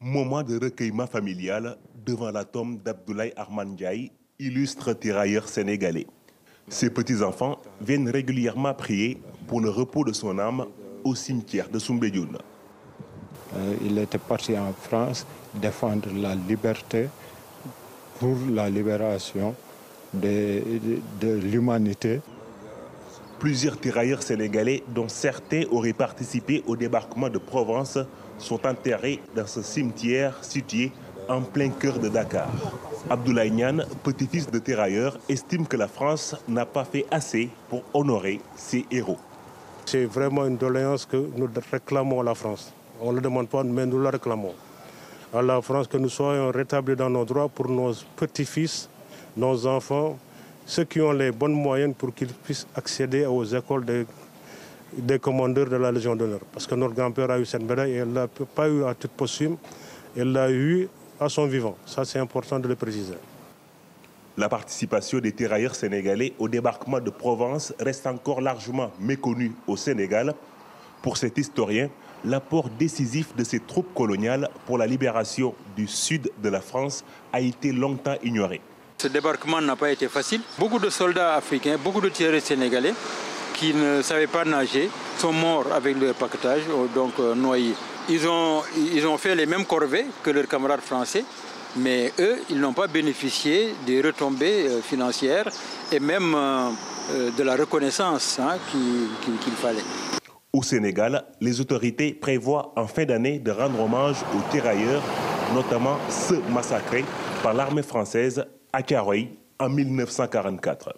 Moment de recueillement familial devant la tombe d'Abdoulaye Armane Ndiaye, illustre tirailleur sénégalais. Ses petits-enfants viennent régulièrement prier pour le repos de son âme au cimetière de Soumbédioune. Il était parti en France défendre la liberté pour la libération de l'humanité. Plusieurs tirailleurs sénégalais, dont certains auraient participé au débarquement de Provence, sont enterrés dans ce cimetière situé en plein cœur de Dakar. Abdoulaye Niane, petit-fils de tirailleurs, estime que la France n'a pas fait assez pour honorer ses héros. C'est vraiment une doléance que nous réclamons à la France. On ne le demande pas, mais nous la réclamons. À la France, que nous soyons rétablis dans nos droits pour nos petits-fils, nos enfants, ceux qui ont les bonnes moyens pour qu'ils puissent accéder aux écoles des commandeurs de la Légion d'honneur. Parce que notre grand-père a eu cette médaille et elle ne l'a pas eu à titre posthume, elle l'a eu à son vivant. Ça, c'est important de le préciser. La participation des tirailleurs sénégalais au débarquement de Provence reste encore largement méconnue au Sénégal. Pour cet historien, l'apport décisif de ces troupes coloniales pour la libération du sud de la France a été longtemps ignoré. Ce débarquement n'a pas été facile. Beaucoup de soldats africains, beaucoup de tirailleurs sénégalais qui ne savaient pas nager sont morts avec leur paquetage, donc noyés. Ils ont fait les mêmes corvées que leurs camarades français, mais eux, ils n'ont pas bénéficié des retombées financières et même de la reconnaissance qu'il fallait. Au Sénégal, les autorités prévoient en fin d'année de rendre hommage aux tirailleurs, notamment ceux massacrés par l'armée française à Thiaroye en 1944.